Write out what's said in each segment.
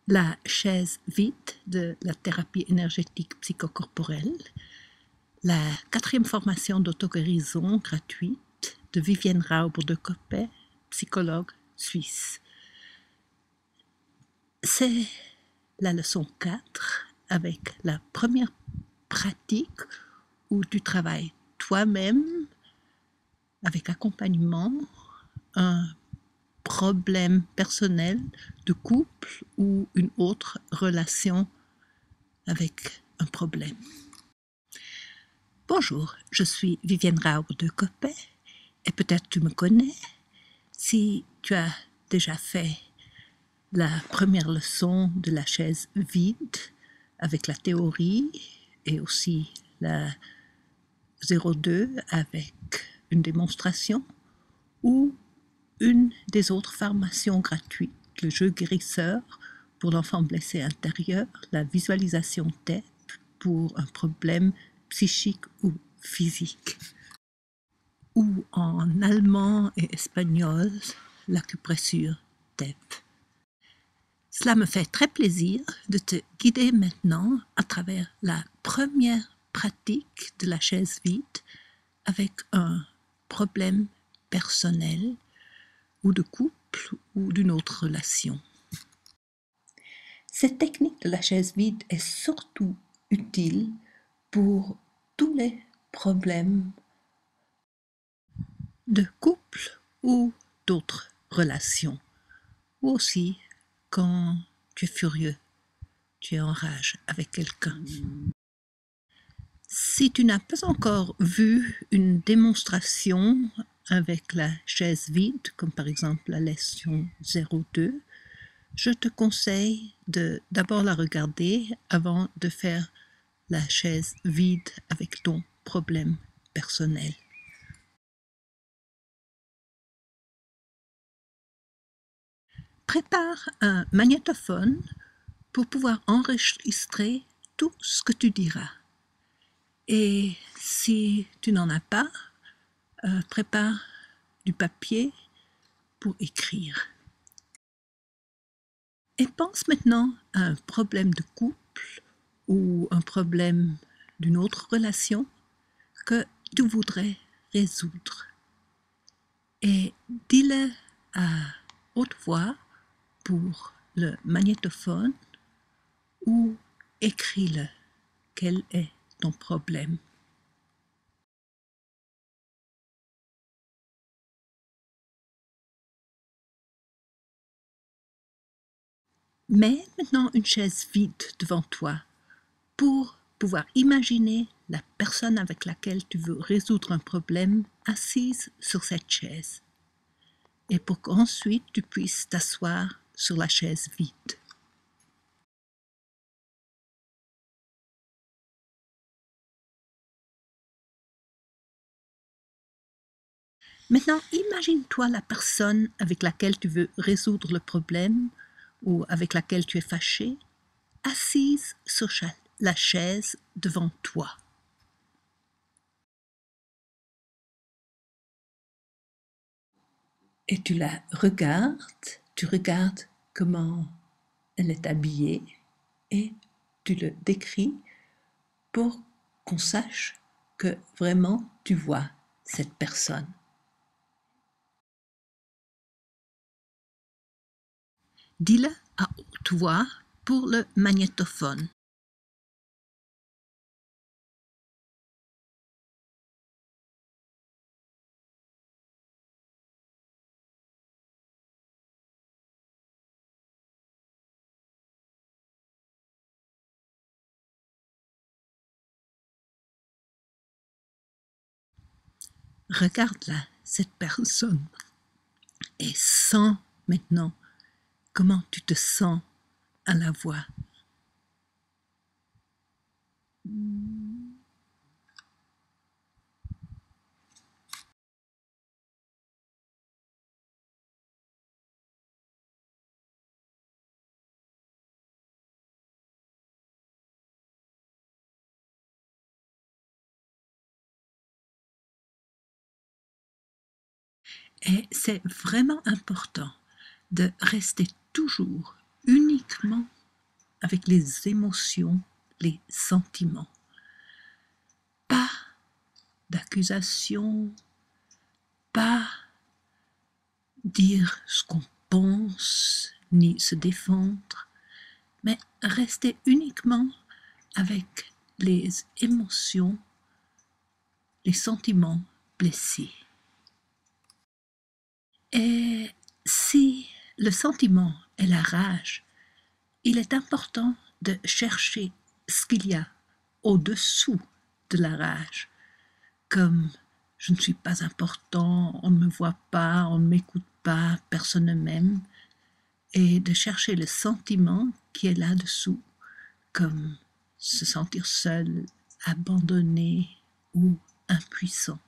La chaise vide de la thérapie énergétique psychocorporelle, la 4e formation d'auto-guérison gratuite de Vivienne Rauber de Coppet, psychologue suisse. C'est la leçon 4 avec la première pratique où tu travailles toi-même avec accompagnement un problème personnel de couple ou une autre relation avec un problème. Bonjour, je suis Vivienne Rauber de Coppet et peut-être tu me connais si tu as déjà fait la première leçon de la chaise vide avec la théorie et aussi la 02 avec une démonstration ou une des autres formations gratuites, le jeu guérisseur pour l'enfant blessé intérieur, la visualisation tête pour un problème psychique ou physique, ou en allemand et espagnol, l'acupressure TEP. Cela me fait très plaisir de te guider maintenant à travers la première pratique de la chaise vide avec un problème personnel ou de couple ou d'une autre relation. Cette technique de la chaise vide est surtout utile pour tous les problèmes de couple ou d'autres relations, ou aussi quand tu es furieux, tu es en rage avec quelqu'un. Si tu n'as pas encore vu une démonstration avec la chaise vide, comme par exemple la leçon 02, je te conseille de d'abord la regarder avant de faire la chaise vide avec ton problème personnel. Prépare un magnétophone pour pouvoir enregistrer tout ce que tu diras. Et si tu n'en as pas, prépare du papier pour écrire. Et pense maintenant à un problème de couple ou un problème d'une autre relation que tu voudrais résoudre. Et dis-le à haute voix pour le magnétophone ou écris-le. Quel est ton problème? Mets maintenant une chaise vide devant toi pour pouvoir imaginer la personne avec laquelle tu veux résoudre un problème assise sur cette chaise et pour qu'ensuite tu puisses t'asseoir sur la chaise vide. Maintenant, imagine-toi la personne avec laquelle tu veux résoudre le problème ou avec laquelle tu es fâché, assise sur la chaise devant toi. Et tu la regardes, tu regardes comment elle est habillée et tu le décris pour qu'on sache que vraiment tu vois cette personne. Dis-le à haute voix pour le magnétophone. Regarde-la, cette personne, et sens maintenant comment tu te sens à la voix. Et c'est vraiment important de rester toujours uniquement avec les émotions, les sentiments. Pas d'accusation, pas dire ce qu'on pense, ni se défendre, mais rester uniquement avec les émotions, les sentiments blessés. Et si le sentiment est la rage, il est important de chercher ce qu'il y a au-dessous de la rage, comme je ne suis pas important, on ne me voit pas, on ne m'écoute pas, personne ne m'aime, et de chercher le sentiment qui est là-dessous, comme se sentir seul, abandonné ou impuissant.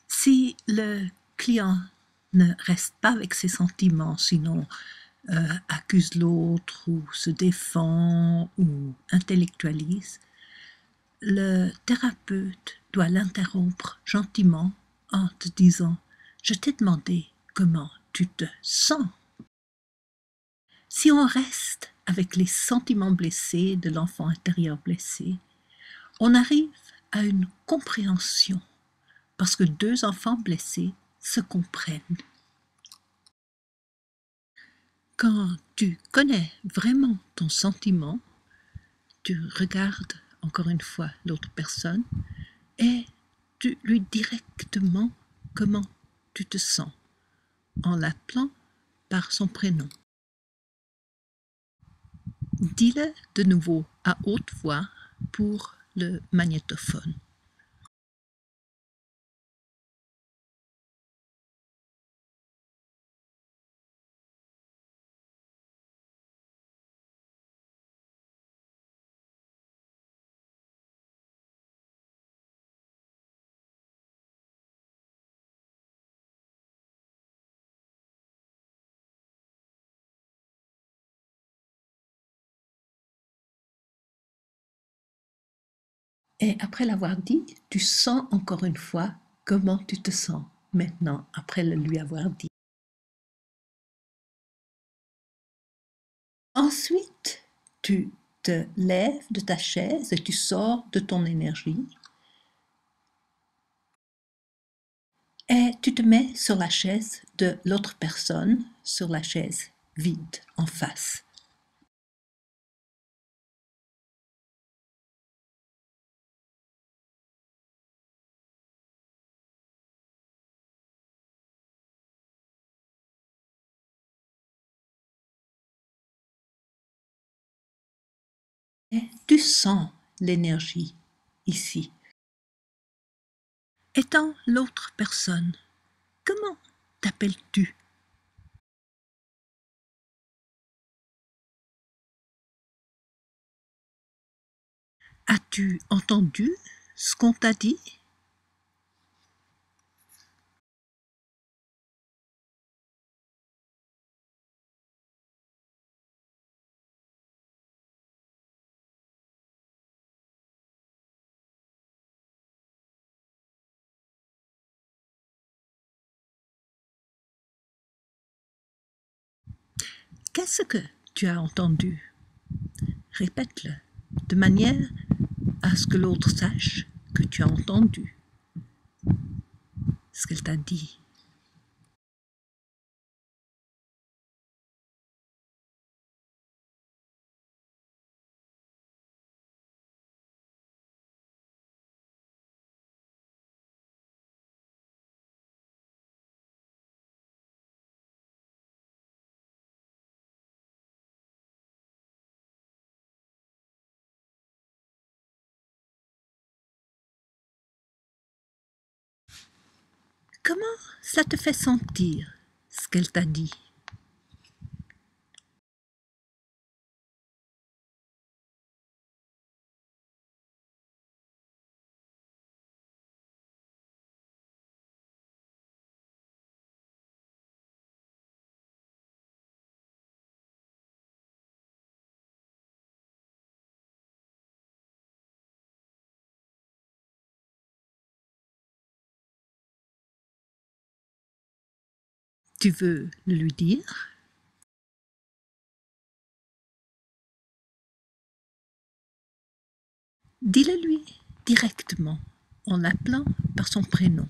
Si le client ne reste pas avec ses sentiments, sinon accuse l'autre ou se défend ou intellectualise, le thérapeute doit l'interrompre gentiment en te disant « Je t'ai demandé comment tu te sens ». Si on reste avec les sentiments blessés de l'enfant intérieur blessé, on arrive à une compréhension parce que deux enfants blessés se comprennent. Quand tu connais vraiment ton sentiment, tu regardes encore une fois l'autre personne et tu lui dis directement comment tu te sens en l'appelant par son prénom. Dis-le de nouveau à haute voix pour le magnétophone. Et après l'avoir dit, tu sens encore une fois comment tu te sens maintenant après le lui avoir dit. Ensuite, tu te lèves de ta chaise et tu sors de ton énergie et tu te mets sur la chaise de l'autre personne, sur la chaise vide en face. Et tu sens l'énergie ici. Étant l'autre personne, comment t'appelles-tu? As-tu entendu ce qu'on t'a dit? Qu'est-ce que tu as entendu? Répète-le, de manière à ce que l'autre sache que tu as entendu ce qu'elle t'a dit. Comment ça te fait sentir ce qu'elle t'a dit? Tu veux le lui dire? Dis-le lui directement en l'appelant par son prénom.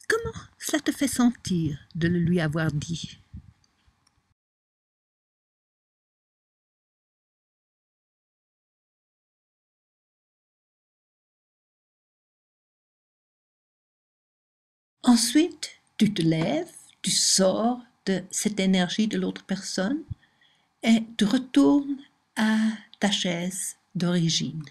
Comment cela te fait sentir de le lui avoir dit? Ensuite, tu te lèves, tu sors de cette énergie de l'autre personne et tu retournes à ta chaise d'origine.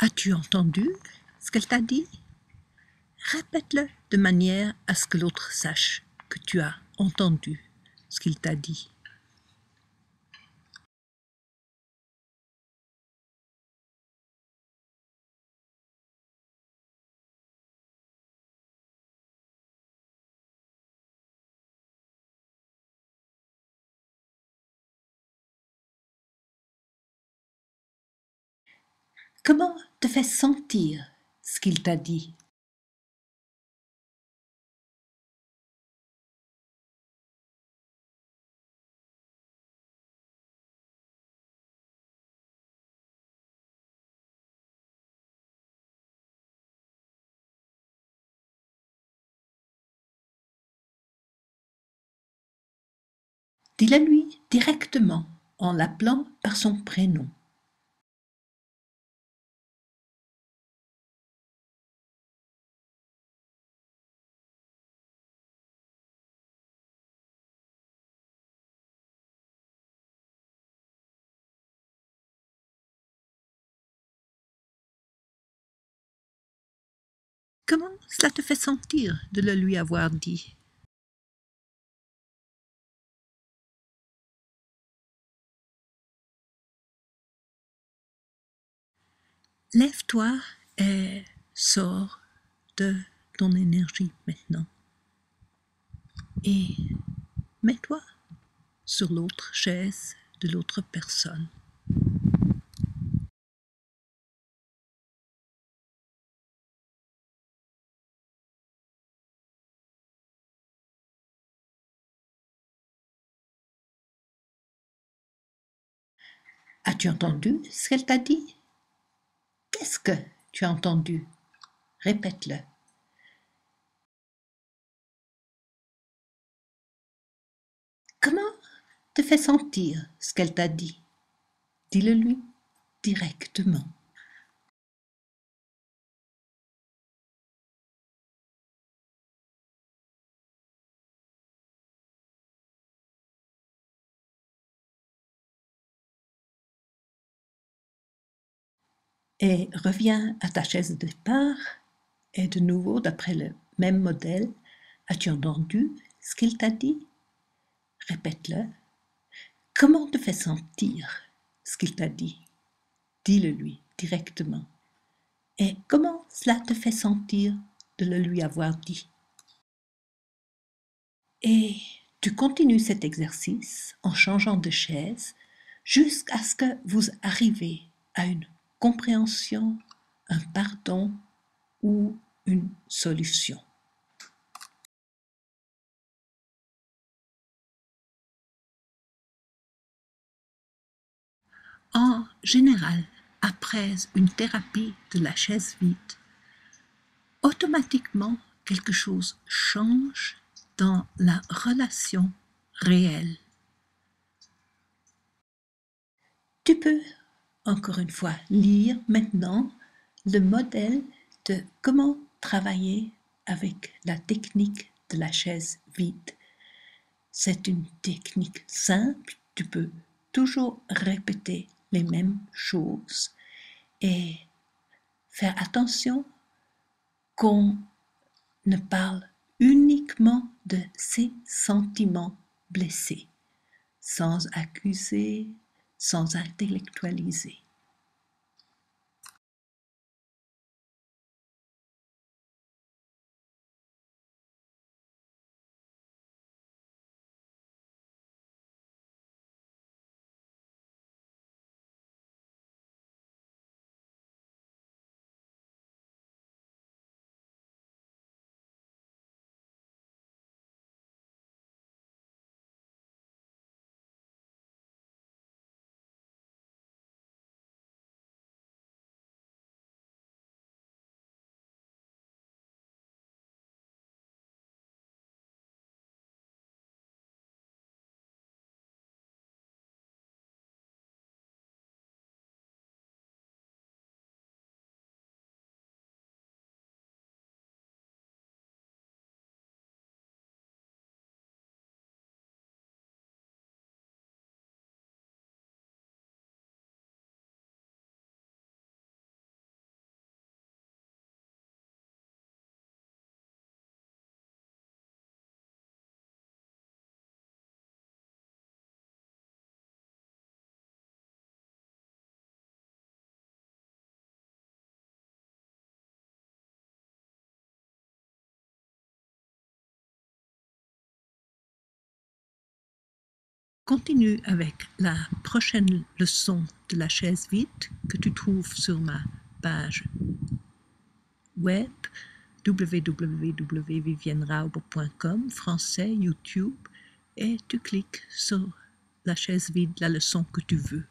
As-tu entendu ce qu'elle t'a dit? Répète-le de manière à ce que l'autre sache que tu as entendu ce qu'il t'a dit. Comment te fait sentir ce qu'il t'a dit? Dis-le lui directement en l'appelant par son prénom. Comment cela te fait sentir de le lui avoir dit? Lève-toi et sors de ton énergie maintenant. Et mets-toi sur l'autre chaise de l'autre personne. As-tu entendu ce qu'elle t'a dit? Qu'est-ce que tu as entendu? Répète-le. Comment te fait sentir ce qu'elle t'a dit? Dis-le lui directement. Et reviens à ta chaise de départ et de nouveau d'après le même modèle. As-tu entendu ce qu'il t'a dit? Répète-le. Comment te fait sentir ce qu'il t'a dit? Dis-le lui directement. Et comment cela te fait sentir de le lui avoir dit? Et tu continues cet exercice en changeant de chaise jusqu'à ce que vous arrivez à une compréhension, un pardon ou une solution. En général, après une thérapie de la chaise vide, automatiquement quelque chose change dans la relation réelle. Tu peux, encore une fois, lire maintenant le modèle de comment travailler avec la technique de la chaise vide. C'est une technique simple, tu peux toujours répéter les mêmes choses et faire attention qu'on ne parle uniquement de ses sentiments blessés, sans accuser, sans intellectualiser. Continue avec la prochaine leçon de la chaise vide que tu trouves sur ma page web www.viviennerauber.com, français, YouTube, et tu cliques sur la chaise vide, la leçon que tu veux.